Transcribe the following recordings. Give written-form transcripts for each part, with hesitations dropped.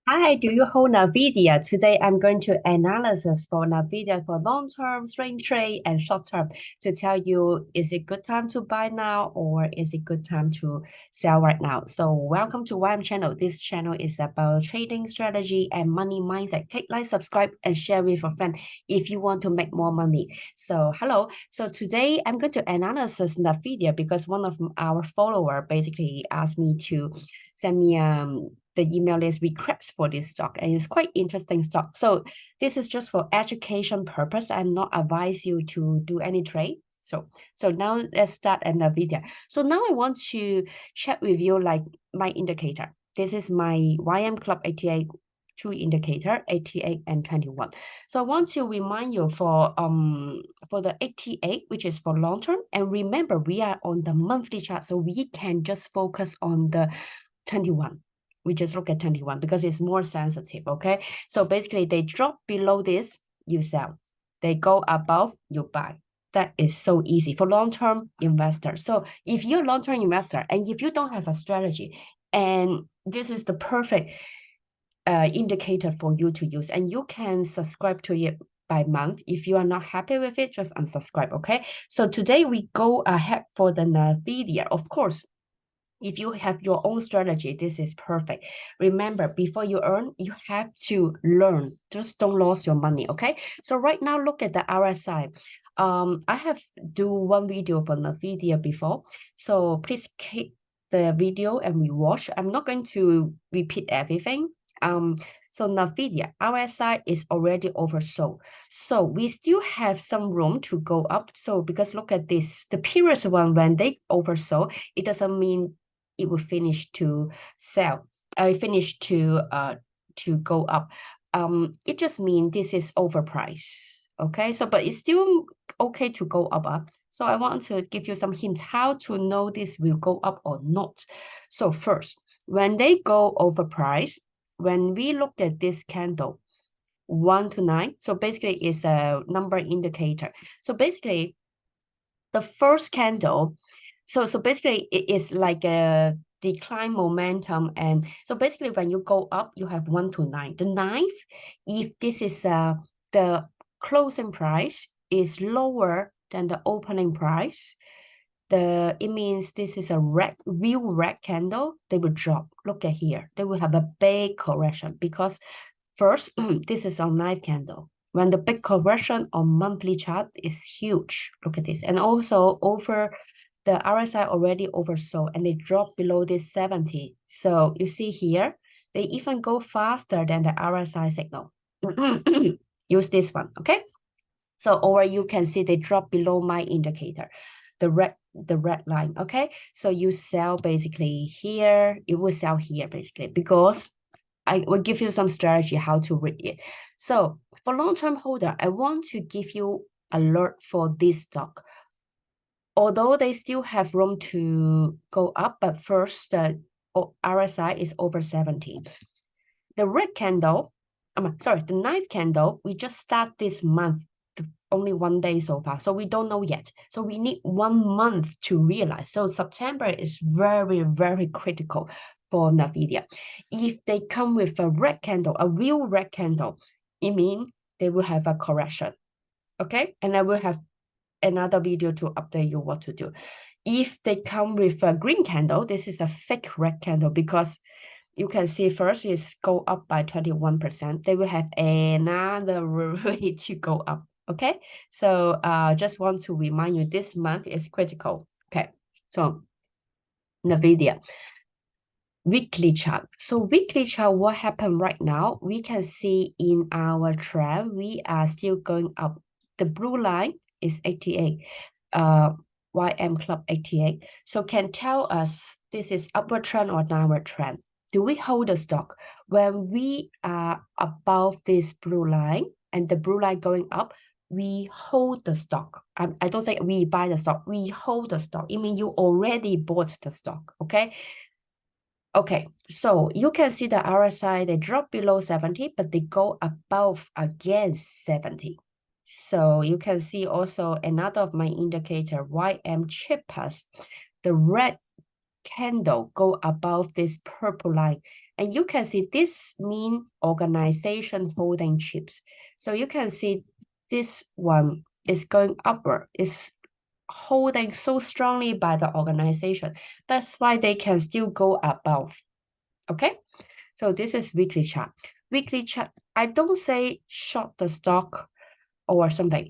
Hi, do you hold NVDA? Today I'm going to analysis for NVDA for long-term, swing trade, and short-term to tell you is it good time to buy now or is it good time to sell right now? So welcome to ymchannel. This channel is about trading strategy and money mindset. Click like, subscribe, and share with a friend if you want to make more money. So hello. So today I'm going to analysis NVDA because one of our follower basically asked me to send me the email list request for this stock, and it's quite interesting stock. So this is just for education purpose. I'm not advise you to do any trade. So now let's start another video. So now I want to check with you like my indicator. This is my YM Club 88 two indicator, 88 and 21. So I want to remind you for the 88, which is for long term, and remember we are on the monthly chart, so we can just focus on the 21. We just look at 21 because it's more sensitive, okay? So basically they drop below this, you sell. They go above, you buy. That is so easy for long-term investors. So if you're a long-term investor and if you don't have a strategy, and this is the perfect indicator for you to use, and you can subscribe to it by month. If you are not happy with it, just unsubscribe, okay? So today we go ahead for the NVIDIA. Of course, if you have your own strategy, this is perfect. Remember, before you earn, you have to learn. Just don't lose your money, okay? So right now, look at the RSI. I have do one video for NVIDIA before, so please keep the video and rewatch. I'm not going to repeat everything. So NVIDIA RSI is already oversold. So we still have some room to go up. So because look at this, the previous one when they oversold, it doesn't mean it will finish to sell. Finish to go up. It just means this is overpriced. Okay, so but it's still okay to go up. So I want to give you some hints how to know this will go up or not. So first, when they go overpriced, when we look at this candle, 1 to 9, so basically it's a number indicator. So basically, the first candle, so basically it is like a decline momentum, and so basically when you go up, you have 1 to 9. The ninth, if this is the closing price is lower than the opening price, it means this is a real red candle, they will drop. Look at here, they will have a big correction because first this is a knife candle. When the big correction on monthly chart is huge, look at this, and also over the RSI already oversold and they drop below this 70. So you see here, they even go faster than the RSI signal. Use this one, okay? So or you can see they drop below my indicator, the red line, okay? So you sell basically here, it will sell here basically because I will give you some strategy how to read it. So for long-term holder, I want to give you alert for this stock. Although they still have room to go up, but first the RSI is over 70. The red candle, the ninth candle, we just start this month, only 1 day so far. So we don't know yet. So we need 1 month to realize. So September is very, very critical for NVIDIA. If they come with a red candle, a real red candle, it means they will have a correction. Okay, and I will have another video to update you what to do. If they come with a green candle, this is a fake red candle because you can see first is go up by 21%. They will have another way to go up. Okay, so just want to remind you this month is critical. Okay, so NVIDIA weekly chart. So weekly chart, what happened right now? We can see in our trend, we are still going up. The blue line is 88, YM Club 88. So can tell us this is upward trend or downward trend. Do we hold the stock? When we are above this blue line and the blue line going up, we hold the stock. I don't say we buy the stock, we hold the stock. It means you already bought the stock, okay? Okay, so you can see the RSI, they drop below 70, but they go above again 70. So you can see also another of my indicator, YM cheapest, the red candle go above this purple line. And you can see this mean organization holding chips. So you can see this one is going upward, is holding so strongly by the organization. That's why they can still go above. Okay, so this is weekly chart. Weekly chart, I don't say short the stock or something.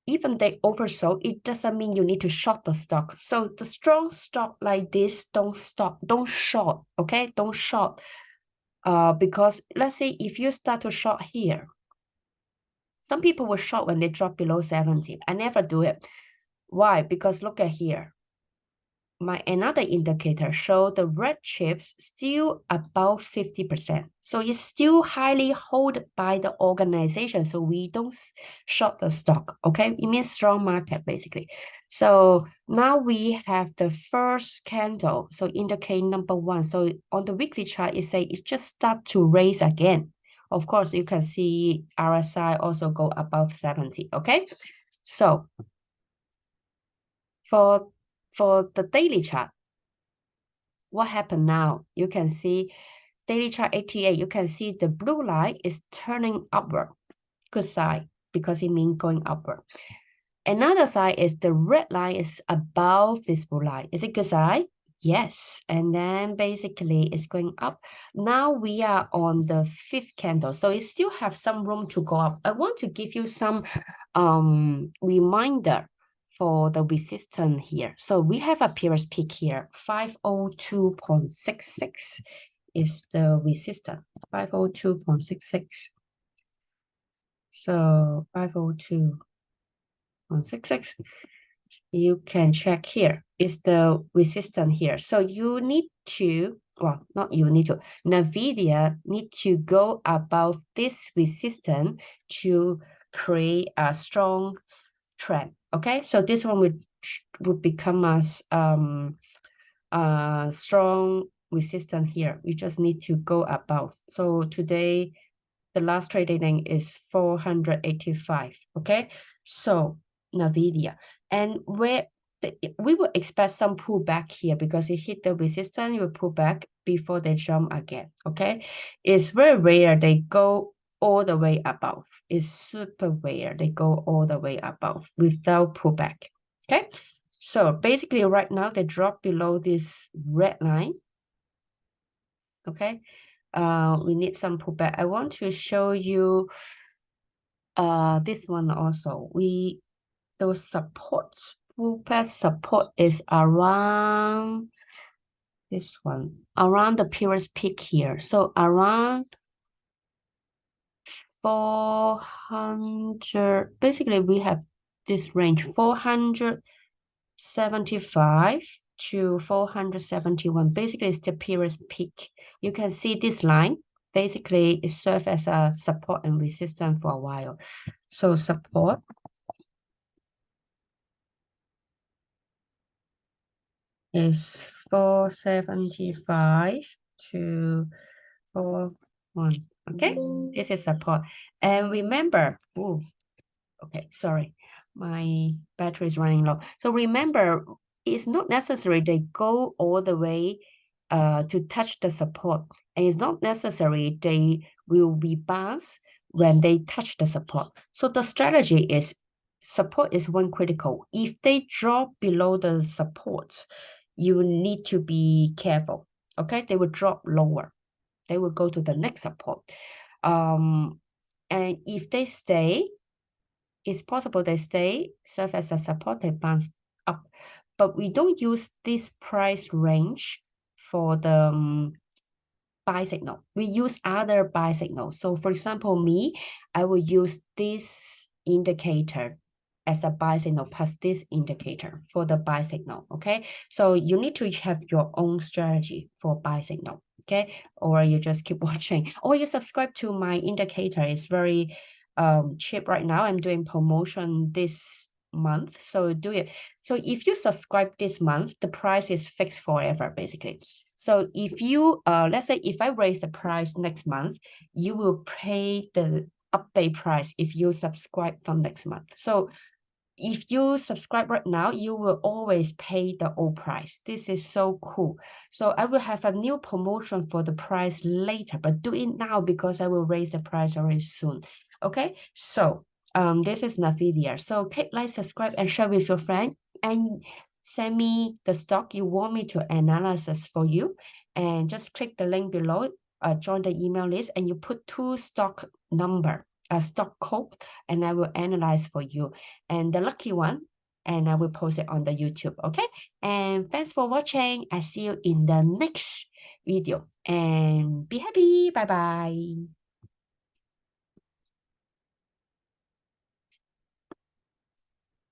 Even they oversold, it doesn't mean you need to short the stock. So the strong stock like this, don't short, okay? Don't short. Because let's say if you start to short here, some people will short when they drop below 70. I never do it. Why? Because look at here. My another indicator show the red chips still above 50%. So it's still highly held by the organization. So we don't short the stock. Okay, it means strong market basically. So now we have the first candle. So indicate number one. So on the weekly chart, it say it just start to raise again. Of course, you can see RSI also go above 70. Okay, so for the daily chart, what happened now? You can see daily chart 88, you can see the blue line is turning upward. Good sign, because it means going upward. Another sign is the red line is above this blue line. Is it good sign? Yes. And then basically it's going up. Now we are on the fifth candle. So it still have some room to go up. I want to give you some reminder for the resistance here. So we have a previous peak here, 502.66 is the resistance, 502.66. So 502.66, you can check here is the resistance here. So you need to, well, not you need to, NVDA need to go above this resistance to create a strong trend. Okay, so this one would become a strong resistance here. We just need to go above. So today the last trading is 485. Okay, so NVIDIA, and where we will expect some pullback here because it hit the resistance, you will pull back before they jump again. Okay, it's very rare they go all the way above. It's super rare they go all the way above without pullback. Okay, so basically right now they drop below this red line. Okay, we need some pullback. I want to show you this one also. Those supports, pullback support is around this one, around the previous peak here. So around 400, basically we have this range 475 to 471. Basically it's the previous peak. You can see this line. Basically it serves as a support and resistance for a while. So support is 475 to 41. Okay, this is support. And remember, oh, okay, sorry, my battery is running low. So remember, it's not necessary they go all the way to touch the support. And it's not necessary they will rebound when they touch the support. So the strategy is support is one critical. If they drop below the supports, you need to be careful. Okay, they will drop lower. They will go to the next support. And if they stay, it's possible they stay, serve as a support, they bounce up. But we don't use this price range for the buy signal. We use other buy signal. So for example, me, I will use this indicator as a buy signal plus this indicator for the buy signal. Okay, so you need to have your own strategy for buy signal. Okay, or you just keep watching, or you subscribe to my indicator. It's very cheap right now. I'm doing promotion this month, so do it. So if you subscribe this month, the price is fixed forever basically. So if you let's say if I raise the price next month, you will pay the update price if you subscribe from next month. So if you subscribe right now, you will always pay the old price. This is so cool. So I will have a new promotion for the price later, but do it now because I will raise the price very soon. Okay, so this is NVIDIA. So click like, subscribe, and share with your friend, and send me the stock you want me to analysis for you. And just click the link below, join the email list, and you put 2 stock number, a stock code, and I will analyze for you. And the lucky one, and I will post it on the YouTube. Okay. And thanks for watching. I see you in the next video, and be happy. Bye bye.